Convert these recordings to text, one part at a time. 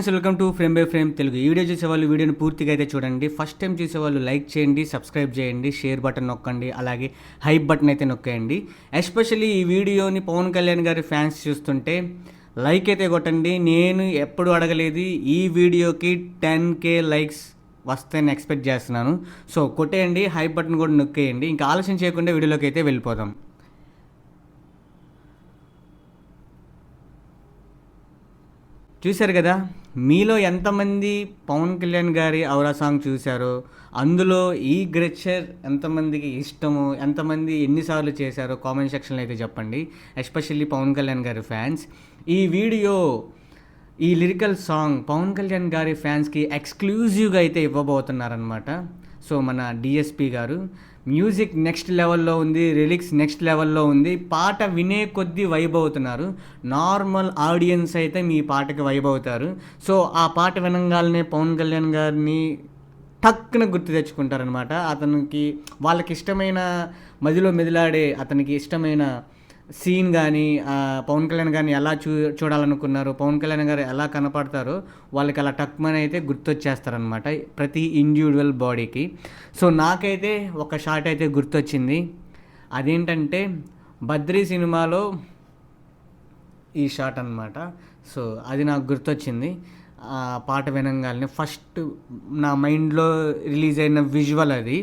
Friends, welcome to frame by frame Telugu. ఈ video చూసేవాళ్ళు వీడియోని పూర్తిగా అయితే చూడండి. ఫస్ట్ టైం చూసేవాళ్ళు లైక్ చేయండి, సబ్స్క్రైబ్ చేయండి, షేర్ బటన్ నొక్కండి, అలాగే హైప్ బటన్ అయితే నొక్కేయండి. ఎస్పెషల్లీ ఈ వీడియోని పవన్ కళ్యాణ్ గారి ఫ్యాన్స్ చూస్తుంటే లైక్ అయితే కొట్టండి. నేను ఎప్పుడు అడగలేదు, ఈ వీడియోకి 10K లైక్స్ వస్తాయని ఎక్స్పెక్ట్ చేస్తున్నాను. సో కొట్టేయండి, హైప్ బటన్ కూడా నొక్కేయండి. ఇంకా ఆలస్యం చేయకుండా వీడియోలోకి అయితే వెళ్ళిపోదాం. చూశారు కదా, మీలో ఎంతమంది పవన్ కళ్యాణ్ గారి ఔరా సాంగ్ చూశారో, అందులో ఈ గ్రెచర్ ఎంతమందికి ఇష్టమో, ఎంతమంది ఎన్నిసార్లు చేశారో కామెంట్ సెక్షన్లో అయితే చెప్పండి. ఎస్పెషల్లీ పవన్ కళ్యాణ్ గారి ఫ్యాన్స్. ఈ వీడియో, ఈ లిరికల్ సాంగ్ పవన్ కళ్యాణ్ గారి ఫ్యాన్స్కి ఎక్స్క్లూజివ్గా అయితే ఇవ్వబోతున్నారనమాట. సో మన డిఎస్పి గారు మ్యూజిక్ నెక్స్ట్ లెవెల్లో ఉంది, లిరిక్స్ నెక్స్ట్ లెవెల్లో ఉంది. పాట వినే కొద్దీ వైబ్ అవుతున్నారు. నార్మల్ ఆడియన్స్ అయితే మీ పాటకి వైబ్ అవుతారు. సో ఆ పాట వినంగానే పవన్ కళ్యాణ్ గారిని టక్కున గుర్తు తెచ్చుకుంటారనమాట. అతనికి వాళ్ళకి ఇష్టమైన, మదిలో మెదిలాడే అతనికి ఇష్టమైన సీన్ కానీ, పవన్ కళ్యాణ్ గారిని ఎలా చూడాలనుకున్నారు, పవన్ కళ్యాణ్ గారు ఎలా కనపడతారో వాళ్ళకి అలా టక్మని అయితే గుర్తొచ్చేస్తారనమాట ప్రతి ఇండివిజువల్ బాడీకి. సో నాకైతే ఒక షాట్ అయితే గుర్తొచ్చింది. అదేంటంటే బద్రీ సినిమాలో ఈ షాట్ అనమాట. సో అది నాకు గుర్తొచ్చింది. పాట వినంగానే ఫస్ట్ నా మైండ్లో రిలీజ్ అయిన విజువల్ అది.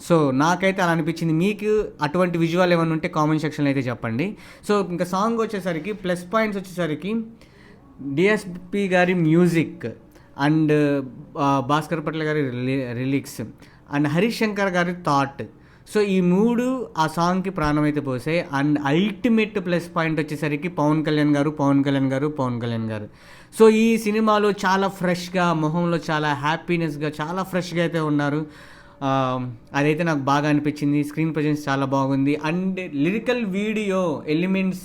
సో నాకైతే అలా అనిపించింది. మీకు అటువంటి విజువల్ ఏమైనా ఉంటే కామెంట్ సెక్షన్లో అయితే చెప్పండి. సో ఇంకా సాంగ్ వచ్చేసరికి ప్లస్ పాయింట్స్ వచ్చేసరికి డిఎస్పి గారి మ్యూజిక్ అండ్ భాస్కర్ పట్ల గారి లిరిక్స్ అండ్ హరీష్ శంకర్ గారి థాట్. సో ఈ మూడు ఆ సాంగ్కి ప్రాణం అయితే పోసాయి. అండ్ అల్టిమేట్ ప్లస్ పాయింట్ వచ్చేసరికి పవన్ కళ్యాణ్ గారు. సో ఈ సినిమాలో చాలా ఫ్రెష్గా, మొహంలో చాలా హ్యాపీనెస్గా, చాలా ఫ్రెష్గా అయితే ఉన్నారు. అదైతే నాకు బాగా అనిపించింది. స్క్రీన్ ప్రజెన్స్ చాలా బాగుంది. అండ్ లిరికల్ వీడియో ఎలిమెంట్స్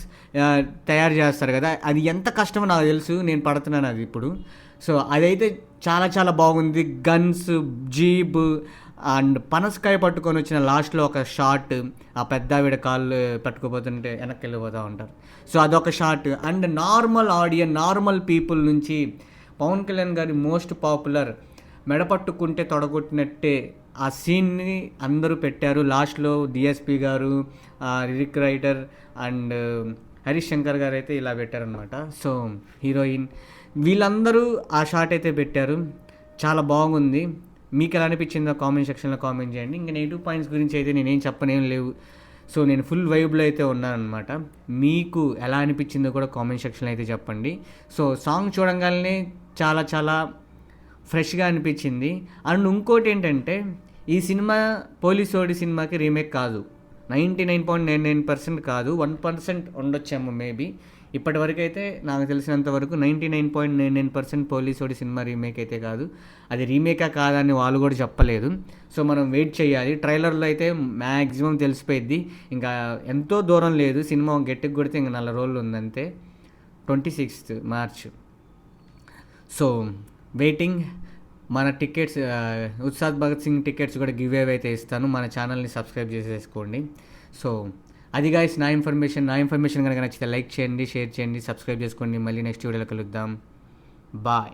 తయారు చేస్తారు కదా, అది ఎంత కష్టమో నాకు తెలుసు, నేను పడుతున్నాను అది ఇప్పుడు. సో అదైతే చాలా చాలా బాగుంది. గన్స్, జీప్ అండ్ పనసకాయ పట్టుకొని వచ్చిన లాస్ట్లో ఒక షాట్, ఆ పెద్ద ఆవిడ కాళ్ళు పట్టుకుపోతుంటే వెనక్కి వెళ్ళిపోతూ ఉంటారు. సో అదొక షాట్. అండ్ నార్మల్ పీపుల్ నుంచి పవన్ కళ్యాణ్ గారి మోస్ట్ పాపులర్ మెడపట్టుకుంటే తొడగొట్టినట్టే ఆ సీన్ని అందరూ పెట్టారు. లాస్ట్లో డిఎస్పి గారు, lyric writer and Harish Shankar గారు అయితే ఇలా పెట్టారనమాట. సో హీరోయిన్ వీళ్ళందరూ ఆ షాట్ అయితే పెట్టారు. చాలా బాగుంది. మీకు ఎలా అనిపించిందో కామెంట్ సెక్షన్లో కామెంట్ చేయండి. ఇంకా నెగిటివ్ పాయింట్స్ గురించి అయితే నేనేం చెప్పనేం లేవు. సో నేను ఫుల్ వైబ్లో అయితే ఉన్నాను అనమాట. మీకు ఎలా అనిపించిందో కూడా కామెంట్ సెక్షన్లో అయితే చెప్పండి. సో సాంగ్ చూడంగానే చాలా చాలా ఫ్రెష్గా అనిపించింది. అండ్ ఇంకోటి ఏంటంటే, ఈ సినిమా పోలీసోడి సినిమాకి రీమేక్ కాదు. 99.99% కాదు, 1% ఉండొచ్చేమో మేబీ. ఇప్పటివరకు అయితే నాకు తెలిసినంత వరకు 99.99% పోలీసోడి సినిమా రీమేక్ అయితే కాదు. అది రీమేకా కాదని వాళ్ళు కూడా చెప్పలేదు. సో మనం వెయిట్ చేయాలి. ట్రైలర్లో అయితే మ్యాక్సిమం తెలిసిపోయిద్ది. ఇంకా ఎంతో దూరం లేదు, సినిమా గట్టికి కొడితే ఇంకా 4 రోజులు ఉందంతే, 26 మార్చ్. So waiting. మన టికెట్స్, ఉత్సాద్ భగత్ సింగ్ టికెట్స్ కూడా గివ్ అవే అయితే ఇస్తాను. మన ఛానల్ని సబ్స్క్రైబ్ చేసేసుకోండి. సో అది గాయ్స్ నా ఇన్ఫర్మేషన్ కనుక నచ్చితే లైక్ చేయండి, షేర్ చేయండి, సబ్స్క్రైబ్ చేసుకోండి. మళ్ళీ నెక్స్ట్ వీడియోలో కలుద్దాం. బాయ్.